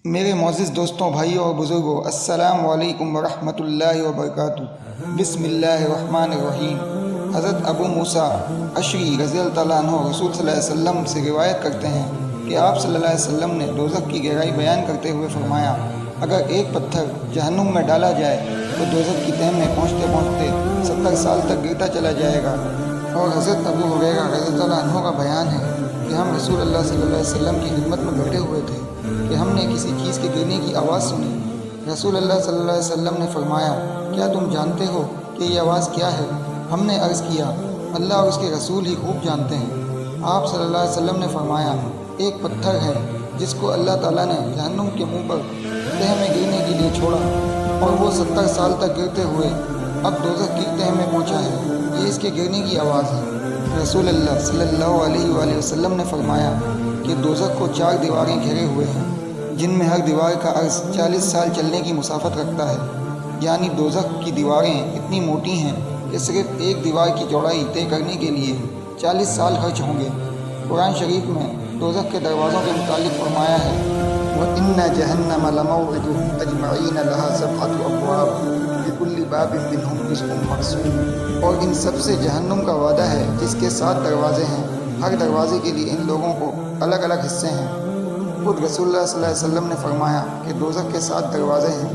میرے معزز دوستوں، بھائیوں اور بزرگوں، السلام علیکم ورحمۃ اللہ وبرکاتہ۔ بسم اللہ الرحمن الرحیم۔ حضرت ابو موسیٰ اشعری رضی اللہ تعالیٰ عنہ رسول صلی اللہ علیہ وسلم سے روایت کرتے ہیں کہ آپ صلی اللہ علیہ وسلم نے دوزخ کی گہرائی بیان کرتے ہوئے فرمایا، اگر ایک پتھر جہنم میں ڈالا جائے تو دوزخ کی تہہ میں پہنچتے پہنچتے 70 سال تک گرتا چلا جائے گا۔ اور حضرت ابو ہریرہ رضی اللہ تعالیٰ عنہ کا بیان ہے کہ ہم رسول اللہ صلی اللہ علیہ وسلم کی خدمت میں بیٹھے ہوئے تھے کہ ہم نے کسی چیز کے گرنے کی آواز سنی۔ رسول اللہ صلی اللہ علیہ وسلم نے فرمایا، کیا تم جانتے ہو کہ یہ آواز کیا ہے؟ ہم نے عرض کیا، اللہ اور اس کے رسول ہی خوب جانتے ہیں۔ آپ صلی اللہ علیہ وسلم نے فرمایا، ایک پتھر ہے جس کو اللہ تعالیٰ نے جہنم کے منہ پر تہہ میں گرنے کے لیے چھوڑا، اور وہ 70 سال تک گرتے ہوئے اب دوزخ کی تہہ میں پہنچا ہے، یہ اس کے گرنے کی آواز ہے۔ رسول اللہ صلی اللہ علیہ وآلہ وسلم نے فرمایا کہ دوزخ کو 4 دیواریں گھیرے ہوئے ہیں، جن میں ہر دیوار کا عرض 40 سال چلنے کی مسافت رکھتا ہے، یعنی دوزخ کی دیواریں اتنی موٹی ہیں کہ صرف ایک دیوار کی چوڑائی طے کرنے کے لیے 40 سال خرچ ہوں گے۔ قرآن شریف میں دوزخ کے دروازوں کے متعلق فرمایا ہے، وَإِنَّ جَهَنَّمَ لَمَوْعِدُهُمْ أَجْمَعِينَ لَهَا 7 أَبْوَابٍ لِكُلِّ بَابٍ مِّنْهُمْ جُزْءٌ مَّقْسُومٌ۔ اور ان سب سے جہنم کا وعدہ ہے جس کے 7 دروازے ہیں، ہر دروازے کے لیے ان لوگوں کو الگ الگ حصے ہیں۔ خود رسول اللہ صلی اللہ علیہ وسلم نے فرمایا کہ دوزخ کے 7 دروازے ہیں،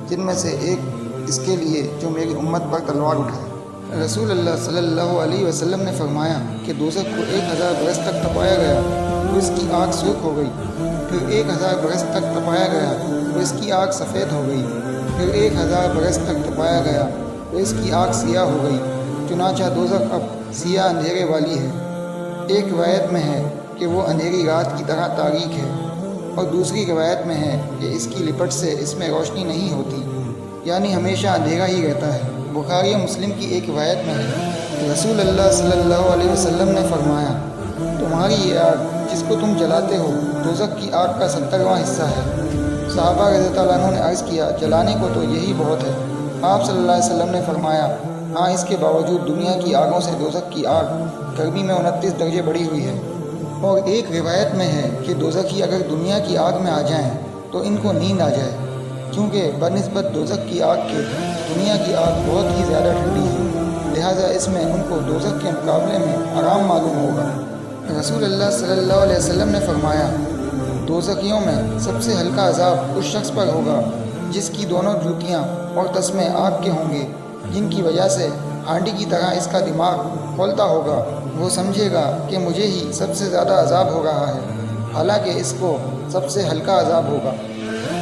جن میں سے ایک اس کے لیے جو میری امت پر تلوار اٹھائے۔ رسول اللہ صلی اللہ علیہ وسلم نے فرمایا کہ دوزخ کو 1000 برس تک تپایا گیا تو اس کی آگ سرخ ہو گئی، پھر 1000 برس تک تپایا گیا تو اس کی آگ سفید ہو گئی، پھر 1000 برس تک تپایا گیا تو اس کی آگ سیاہ ہو گئی، چنانچہ دوزخ اب سیاہ اندھیرے والی ہے۔ ایک روایت میں ہے کہ وہ اندھیری رات کی طرح تاریک ہے، اور دوسری روایت میں ہے کہ اس کی لپٹ سے اس میں روشنی نہیں ہوتی، یعنی ہمیشہ اندھیرا ہی رہتا ہے۔ بخاری مسلم کی ایک روایت میں ہے، رسول اللہ صلی اللہ علیہ وسلم نے فرمایا، تمہاری یہ آگ جس کو تم جلاتے ہو دوزخ کی آگ کا 70واں حصہ ہے۔ صحابہ رضی اللہ عنہ نے عرض کیا، جلانے کو تو یہی بہت ہے۔ آپ صلی اللہ علیہ وسلم نے فرمایا، ہاں، اس کے باوجود دنیا کی آگوں سے دوزخ کی آگ گرمی میں 29 درجے بڑھی ہوئی ہے۔ اور ایک روایت میں ہے کہ دوزخی اگر دنیا کی آگ میں آ جائیں تو ان کو نیند آ جائے، کیونکہ بنسبت دوزخ کی آگ کے دنیا کی آگ بہت ہی زیادہ ٹھنڈی ہے، لہٰذا اس میں ان کو دوزخ کے مقابلے میں آرام معلوم ہوگا۔ رسول اللہ صلی اللہ علیہ وسلم نے فرمایا، دوزخیوں میں سب سے ہلکا عذاب اس شخص پر ہوگا جس کی دونوں جوتیاں اور تسمے آگ کے ہوں گے، جن کی وجہ سے ہانڈی کی طرح اس کا دماغ کھولتا ہوگا۔ وہ سمجھے گا کہ مجھے ہی سب سے زیادہ عذاب ہو رہا ہے، حالانکہ اس کو سب سے ہلکا عذاب ہوگا۔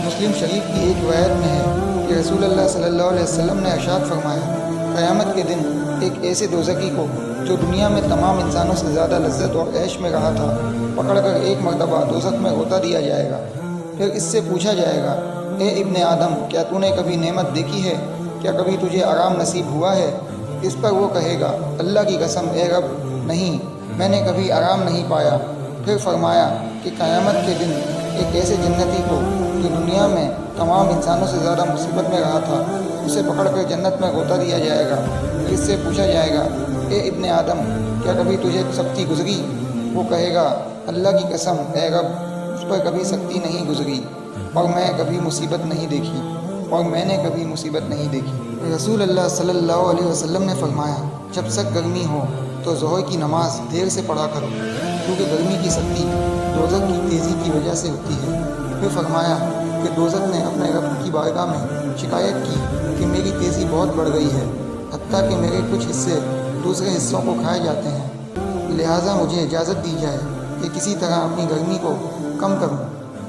مسلم شریف کی ایک روایت میں ہے کہ رسول اللہ صلی اللہ علیہ وسلم نے ارشاد فرمایا، قیامت کے دن ایک ایسے دوزخی کو جو دنیا میں تمام انسانوں سے زیادہ لذت اور عیش میں رہا تھا، پکڑ کر ایک مرتبہ دوزخ میں غوطہ دیا جائے گا۔ پھر اس سے پوچھا جائے گا، اے ابن آدم، کیا تو نے کبھی نعمت دیکھی ہے؟ کیا کبھی تجھے آرام نصیب ہوا ہے؟ اس پر وہ کہے گا، اللہ کی قسم اے رب، نہیں، میں نے کبھی آرام نہیں پایا۔ پھر فرمایا کہ قیامت کے دن ایک ایسے جنتی کو جو دنیا میں تمام انسانوں سے زیادہ مصیبت میں رہا تھا، اسے پکڑ کر جنت میں غوطہ دیا جائے گا۔ پھر اس سے پوچھا جائے گا، اے ابن آدم، کیا کبھی تجھے سختی گزری؟ وہ کہے گا، اللہ کی قسم اے رب، اس پر کبھی سختی نہیں گزری، اور میں کبھی مصیبت نہیں دیکھی، اور میں نے کبھی مصیبت نہیں دیکھی۔ رسول اللہ صلی اللہ علیہ وسلم نے فرمایا، جب سخت گرمی ہو تو ظہر کی نماز دیر سے پڑھا کرو، کیونکہ گرمی کی سختی دوزخ کی تیزی کی وجہ سے ہوتی ہے۔ پھر فرمایا کہ دوزخ نے اپنے رب کی بارگاہ میں شکایت کی کہ میری تیزی بہت بڑھ گئی ہے، حتیٰ کہ میرے کچھ حصے دوسرے حصوں کو کھائے جاتے ہیں، لہٰذا مجھے اجازت دی جائے کہ کسی طرح اپنی گرمی کو کم کروں۔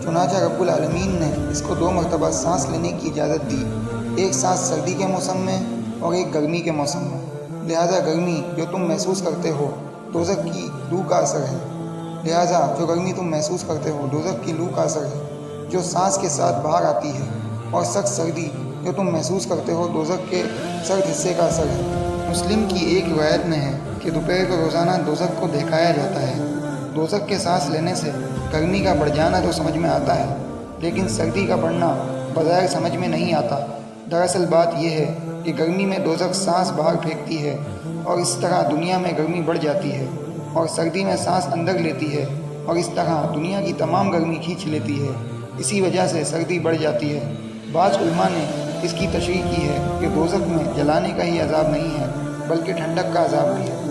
چنانچہ رب العالمین نے اس کو 2 مرتبہ سانس لینے کی اجازت دی، ایک سانس سردی کے موسم میں اور ایک گرمی کے موسم میں۔ لہٰذا گرمی جو تم محسوس کرتے ہو دوزخ کی لو کا اثر ہے، لہٰذا جو گرمی تم محسوس کرتے ہو دوزخ کی لو کا اثر ہے جو سانس کے ساتھ باہر آتی ہے، اور سخت سردی جو تم محسوس کرتے ہو دوزخ کے سرد حصے کا اثر ہے۔ مسلم کی ایک روایت میں ہے کہ دوپہر کو روزانہ دوزخ کو دکھایا جاتا ہے۔ دوزخ کے سانس لینے سے گرمی کا بڑھ جانا تو سمجھ میں آتا ہے، لیکن سردی کا بڑھنا بظاہر سمجھ میں نہیں آتا۔ دراصل بات یہ ہے کہ گرمی میں دوزخ سانس باہر پھینکتی ہے، اور اس طرح دنیا میں گرمی بڑھ جاتی ہے، اور سردی میں سانس اندر لیتی ہے، اور اس طرح دنیا کی تمام گرمی کھینچ لیتی ہے۔ اسی وجہ سے سردی بڑھ جاتی ہے۔ بعض علماء نے اس کی تشریح کی ہے کہ دوزخ میں جلانے کا ہی عذاب نہیں ہے بلکہ ٹھنڈک کا عذاب بھی ہے۔